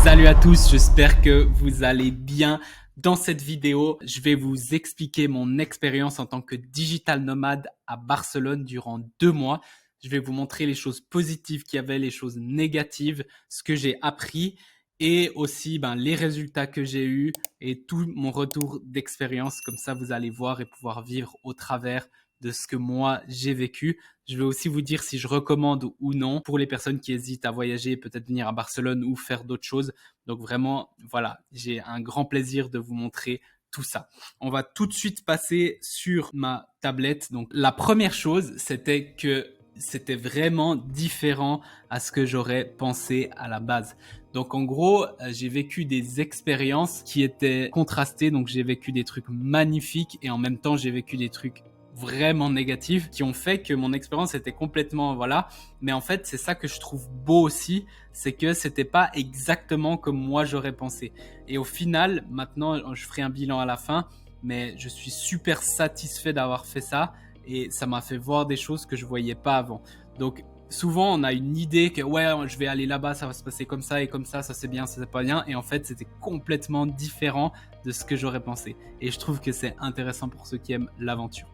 Salut à tous, j'espère que vous allez bien. Dans cette vidéo, je vais vous expliquer mon expérience en tant que digital nomade à Barcelone durant 2 mois. Je vais vous montrer les choses positives qu'il y avait, les choses négatives, ce que j'ai appris et aussi les résultats que j'ai eus et tout mon retour d'expérience. Comme ça, vous allez voir et pouvoir vivre au travers de ce que moi j'ai vécu. Je vais aussi vous dire si je recommande ou non pour les personnes qui hésitent à voyager, peut-être venir à Barcelone ou faire d'autres choses. Donc vraiment, voilà, j'ai un grand plaisir de vous montrer tout ça. On va tout de suite passer sur ma tablette. Donc la première chose, c'était que c'était vraiment différent à ce que j'aurais pensé à la base. Donc en gros, j'ai vécu des expériences qui étaient contrastées. Donc j'ai vécu des trucs magnifiques et en même temps, j'ai vécu des trucs vraiment négatifs qui ont fait que mon expérience était complètement voilà. Mais en fait, c'est ça que je trouve beau aussi, c'est que c'était pas exactement comme moi j'aurais pensé. Et au final, maintenant, je ferai un bilan à la fin, mais je suis super satisfait d'avoir fait ça et ça m'a fait voir des choses que je voyais pas avant. Donc souvent, on a une idée que ouais, je vais aller là-bas, ça va se passer comme ça et comme ça c'est bien, ça c'est pas bien. Et en fait, c'était complètement différent de ce que j'aurais pensé. Et je trouve que c'est intéressant pour ceux qui aiment l'aventure.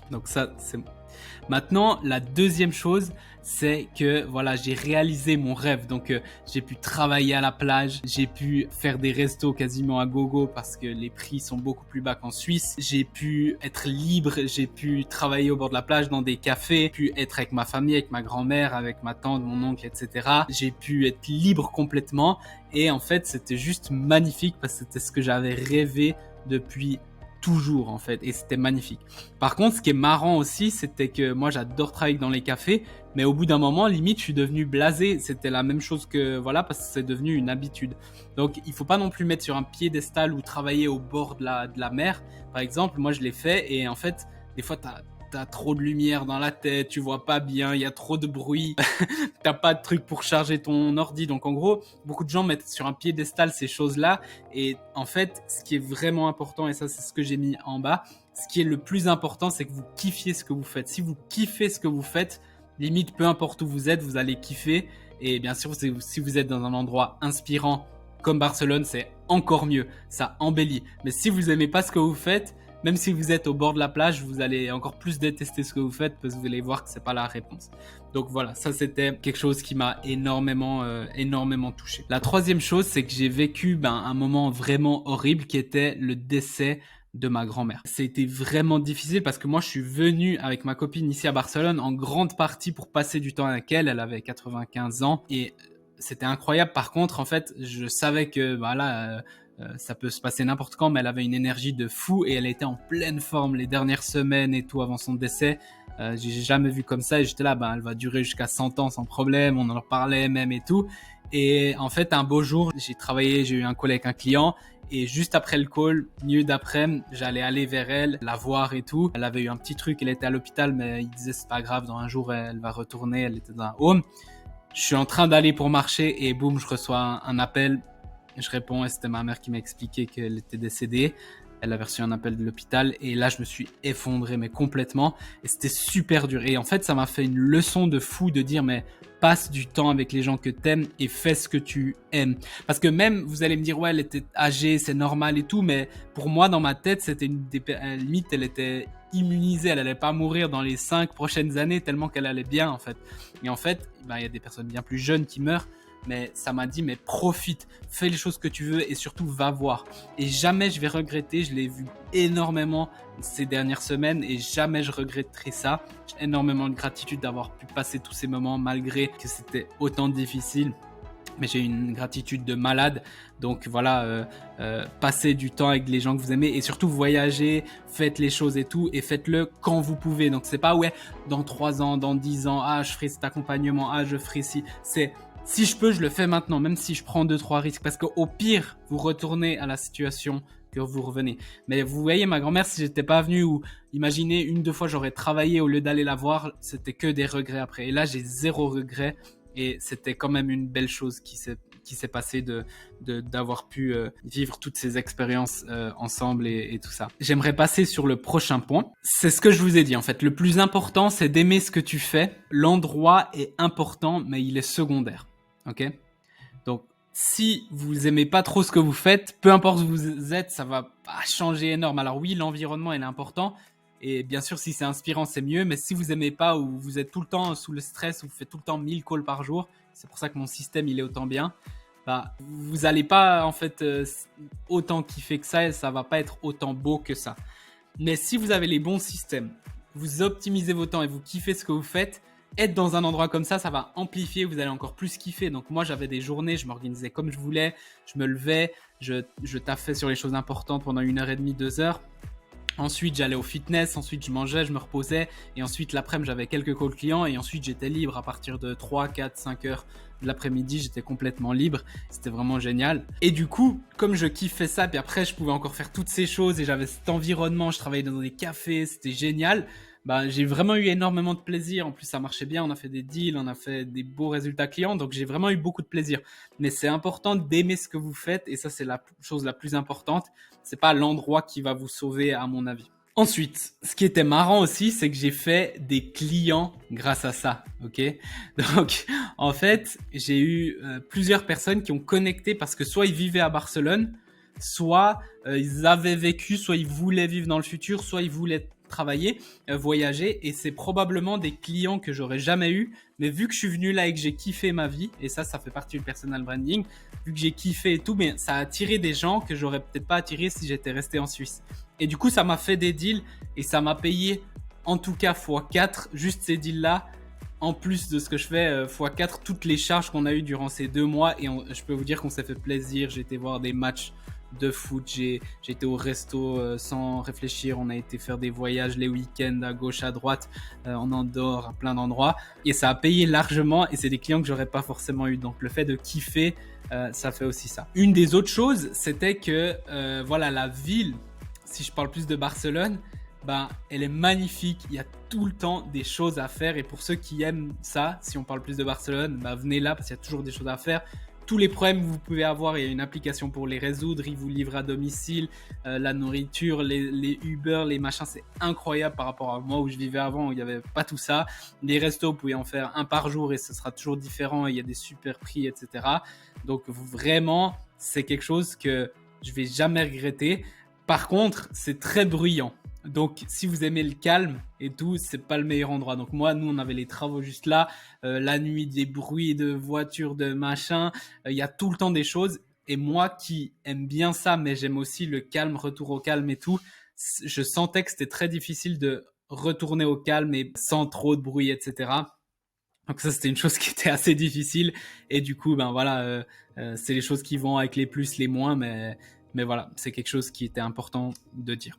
Donc ça, c'est... Maintenant, la deuxième chose, c'est que voilà, j'ai réalisé mon rêve. Donc, j'ai pu travailler à la plage, j'ai pu faire des restos quasiment à gogo parce que les prix sont beaucoup plus bas qu'en Suisse. J'ai pu être libre, j'ai pu travailler au bord de la plage dans des cafés, j'ai pu être avec ma famille, avec ma grand-mère, avec ma tante, mon oncle, etc. J'ai pu être libre complètement. Et en fait, c'était juste magnifique parce que c'était ce que j'avais rêvé depuis toujours en fait et c'était magnifique. Par contre, ce qui est marrant aussi, c'était que moi j'adore travailler dans les cafés, mais au bout d'un moment, limite, je suis devenu blasé. C'était la même chose que voilà, parce que c'est devenu une habitude. Donc, il faut pas non plus mettre sur un piédestal ou travailler au bord de la mer. Par exemple, moi je l'ai fait et en fait, des fois t'as trop de lumière dans la tête, tu vois pas bien, il y a trop de bruit, t'as pas de truc pour charger ton ordi. Donc en gros, beaucoup de gens mettent sur un piédestal ces choses-là. Et en fait, ce qui est vraiment important, et ça c'est ce que j'ai mis en bas, ce qui est le plus important, c'est que vous kiffiez ce que vous faites. Si vous kiffez ce que vous faites, limite peu importe où vous êtes, vous allez kiffer. Et bien sûr, si vous êtes dans un endroit inspirant comme Barcelone, c'est encore mieux, ça embellit. Mais si vous aimez pas ce que vous faites, même si vous êtes au bord de la plage, vous allez encore plus détester ce que vous faites parce que vous allez voir que c'est pas la réponse. Donc voilà, ça c'était quelque chose qui m'a énormément touché. La troisième chose, c'est que j'ai vécu un moment vraiment horrible qui était le décès de ma grand-mère. C'était vraiment difficile parce que moi je suis venu avec ma copine ici à Barcelone en grande partie pour passer du temps avec elle. Elle avait 95 ans et c'était incroyable. Par contre, en fait, je savais que ça peut se passer n'importe quand, mais elle avait une énergie de fou et elle était en pleine forme les dernières semaines et tout avant son décès. J'ai jamais vu comme ça et j'étais là, elle va durer jusqu'à 100 ans sans problème, on en parlait même et tout. Et en fait, un beau jour, j'ai eu un call avec un client et juste après le call, milieu d'après-midi, j'allais aller vers elle, la voir et tout. Elle avait eu un petit truc, elle était à l'hôpital, mais il disait c'est pas grave, dans un jour elle va retourner, elle était dans un home. Je suis en train d'aller pour marcher et boum, je reçois un appel. Je réponds et c'était ma mère qui m'a expliqué qu'elle était décédée. Elle avait reçu un appel de l'hôpital et là je me suis effondré mais complètement et c'était super dur. Et en fait ça m'a fait une leçon de fou de dire mais passe du temps avec les gens que t'aimes et fais ce que tu aimes. Parce que même vous allez me dire ouais elle était âgée c'est normal et tout, mais pour moi dans ma tête c'était limite elle était immunisée, elle allait pas mourir dans les 5 prochaines années tellement qu'elle allait bien en fait. Et en fait il y a des personnes bien plus jeunes qui meurent. Mais ça m'a dit, mais profite, fais les choses que tu veux et surtout va voir. Et jamais je vais regretter, je l'ai vu énormément ces dernières semaines et jamais je regretterai ça. J'ai énormément de gratitude d'avoir pu passer tous ces moments malgré que c'était autant difficile. Mais j'ai une gratitude de malade. Donc voilà, passez du temps avec les gens que vous aimez et surtout voyagez, faites les choses et tout et faites-le quand vous pouvez. Donc c'est pas ouais, dans 3 ans, dans 10 ans, je ferai cet accompagnement, je ferai ci. C'est si je peux, je le fais maintenant, même si je prends 2-3 risques. Parce qu'au pire, vous retournez à la situation que vous revenez. Mais vous voyez, ma grand-mère, si j'étais pas venu ou imaginez 1-2 fois j'aurais travaillé au lieu d'aller la voir, c'était que des regrets après. Et là, j'ai 0 regret. Et c'était quand même une belle chose qui s'est passée d'avoir pu vivre toutes ces expériences ensemble et tout ça. J'aimerais passer sur le prochain point. C'est ce que je vous ai dit en fait. Le plus important, c'est d'aimer ce que tu fais. L'endroit est important, mais il est secondaire. Ok ? Donc, Si vous aimez pas trop ce que vous faites, peu importe où vous êtes, ça va pas changer énorme. Alors oui, l'environnement il est important et bien sûr si c'est inspirant c'est mieux, mais si vous aimez pas ou vous êtes tout le temps sous le stress ou vous faites tout le temps 1000 calls par jour, c'est pour ça que mon système il est autant bien, bah vous allez pas en fait autant kiffer que ça et ça va pas être autant beau que ça. Mais si vous avez les bons systèmes, vous optimisez vos temps et vous kiffez ce que vous faites, être dans un endroit comme ça va amplifier, vous allez encore plus kiffer. Donc moi, j'avais des journées, je m'organisais comme je voulais, je me levais, je taffais sur les choses importantes pendant 1h30, 2 heures. Ensuite, j'allais au fitness, ensuite je mangeais, je me reposais et ensuite l'après-midi, j'avais quelques calls clients et ensuite j'étais libre à partir de 3, 4, 5 heures de l'après-midi, j'étais complètement libre. C'était vraiment génial. Et du coup, comme je kiffais ça, puis après je pouvais encore faire toutes ces choses et j'avais cet environnement, je travaillais dans des cafés, c'était génial. Bah, j'ai vraiment eu énormément de plaisir. En plus, ça marchait bien. On a fait des deals, on a fait des beaux résultats clients. Donc, j'ai vraiment eu beaucoup de plaisir. Mais c'est important d'aimer ce que vous faites. Et ça, c'est la chose la plus importante. C'est pas l'endroit qui va vous sauver, à mon avis. Ensuite, ce qui était marrant aussi, c'est que j'ai fait des clients grâce à ça. Ok. Donc, en fait, j'ai eu plusieurs personnes qui ont connecté parce que soit ils vivaient à Barcelone, soit ils avaient vécu, soit ils voulaient vivre dans le futur, soit ils voulaient travailler, voyager, et c'est probablement des clients que j'aurais jamais eu, mais vu que je suis venu là et que j'ai kiffé ma vie, et ça fait partie du personal branding, vu que j'ai kiffé et tout, mais ça a attiré des gens que j'aurais peut-être pas attiré si j'étais resté en Suisse. Et du coup, ça m'a fait des deals et ça m'a payé en tout cas x4, juste ces deals-là, en plus de ce que je fais x4, toutes les charges qu'on a eues durant ces 2 mois, et je peux vous dire qu'on s'est fait plaisir, j'ai été voir des matchs de foot, j'ai été au resto sans réfléchir, on a été faire des voyages les week-ends à gauche à droite en Andorre, à plein d'endroits, et ça a payé largement et c'est des clients que j'aurais pas forcément eu. Donc le fait de kiffer, ça fait aussi ça. Une des autres choses, c'était que voilà, la ville, si je parle plus de Barcelone, ben, elle est magnifique, il y a tout le temps des choses à faire, et pour ceux qui aiment ça, si on parle plus de Barcelone, ben, venez là parce qu'il y a toujours des choses à faire. Tous les problèmes que vous pouvez avoir, il y a une application pour les résoudre, ils vous livrent à domicile, la nourriture, les Uber, les machins, c'est incroyable par rapport à moi où je vivais avant, où il n'y avait pas tout ça. Les restos, vous pouvez en faire un par jour et ce sera toujours différent, il y a des super prix, etc. Donc vraiment, c'est quelque chose que je vais jamais regretter. Par contre, c'est très bruyant. Donc, si vous aimez le calme et tout, c'est pas le meilleur endroit. Donc moi, nous, on avait les travaux juste là, la nuit, des bruits de voitures, de machin. Il y a tout le temps des choses. Et moi, qui aime bien ça, mais j'aime aussi le calme, retour au calme et tout, je sentais que c'était très difficile de retourner au calme et sans trop de bruit, etc. Donc ça, c'était une chose qui était assez difficile. Et du coup, ben voilà, c'est les choses qui vont avec les plus, les moins, mais voilà, c'est quelque chose qui était important de dire.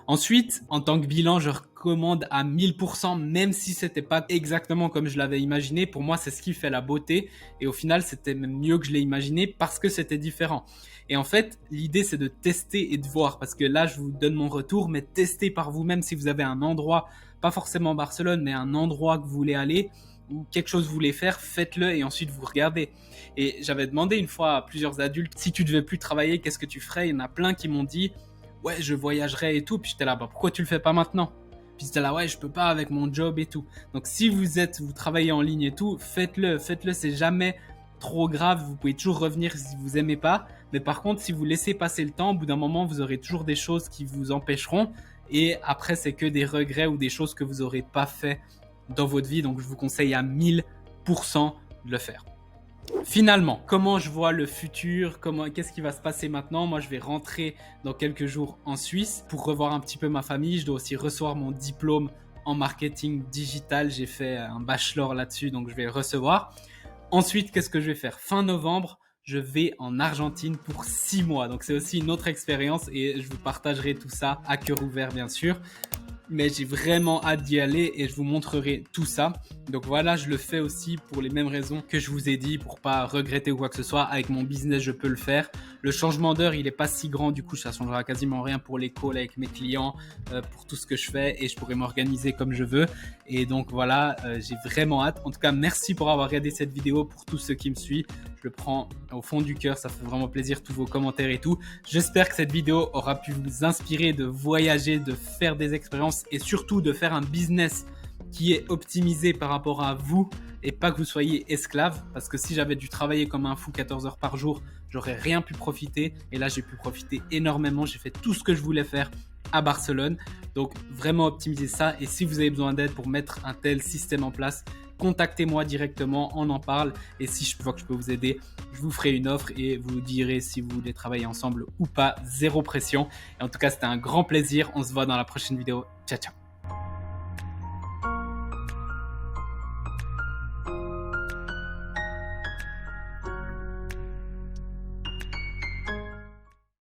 Ensuite, en tant que bilan, je recommande à 1000%, même si c'était pas exactement comme je l'avais imaginé. Pour moi, c'est ce qui fait la beauté. Et au final, c'était même mieux que je l'ai imaginé parce que c'était différent. Et en fait, l'idée, c'est de tester et de voir. Parce que là, je vous donne mon retour, mais testez par vous-même si vous avez un endroit, pas forcément Barcelone, mais un endroit que vous voulez aller, ou quelque chose que vous voulez faire, faites-le et ensuite vous regardez. Et j'avais demandé une fois à plusieurs adultes, si tu devais plus travailler, qu'est-ce que tu ferais? Il y en a plein qui m'ont dit, ouais, je voyagerais et tout. Puis j'étais là, bah, pourquoi tu le fais pas maintenant? Puis j'étais là, ouais, je peux pas avec mon job et tout. Donc si vous travaillez en ligne et tout, faites-le, c'est jamais trop grave. Vous pouvez toujours revenir si vous aimez pas. Mais par contre, si vous laissez passer le temps, au bout d'un moment, vous aurez toujours des choses qui vous empêcheront. Et après, c'est que des regrets ou des choses que vous aurez pas fait dans votre vie. Donc je vous conseille à 1000% de le faire. Finalement, comment je vois le futur, qu'est-ce qui va se passer maintenant? Moi, je vais rentrer dans quelques jours en Suisse pour revoir un petit peu ma famille. Je dois aussi recevoir mon diplôme en marketing digital. J'ai fait un bachelor là-dessus, donc je vais le recevoir. Ensuite, qu'est-ce que je vais faire? Fin novembre, je vais en Argentine pour 6 mois. Donc c'est aussi une autre expérience et je vous partagerai tout ça à cœur ouvert, bien sûr. Mais j'ai vraiment hâte d'y aller et je vous montrerai tout ça. Donc voilà, je le fais aussi pour les mêmes raisons que je vous ai dit, pour pas regretter ou quoi que ce soit. Avec mon business, je peux le faire. Le changement d'heure, il est pas si grand, du coup, ça changera quasiment rien pour les calls avec mes clients, pour tout ce que je fais, et je pourrai m'organiser comme je veux. Et donc voilà, j'ai vraiment hâte. En tout cas, merci pour avoir regardé cette vidéo, pour tous ceux qui me suivent. Je le prends au fond du cœur, ça fait vraiment plaisir, tous vos commentaires et tout. J'espère que cette vidéo aura pu vous inspirer de voyager, de faire des expériences et surtout de faire un business qui est optimisé par rapport à vous et pas que vous soyez esclave, parce que si j'avais dû travailler comme un fou 14 heures par jour, j'aurais rien pu profiter. Et là, j'ai pu profiter énormément. J'ai fait tout ce que je voulais faire à Barcelone. Donc, vraiment optimiser ça. Et si vous avez besoin d'aide pour mettre un tel système en place, contactez-moi directement, on en parle. Et si je vois que je peux vous aider, je vous ferai une offre et vous direz si vous voulez travailler ensemble ou pas. Zéro pression. Et en tout cas, c'était un grand plaisir. On se voit dans la prochaine vidéo. Ciao, ciao.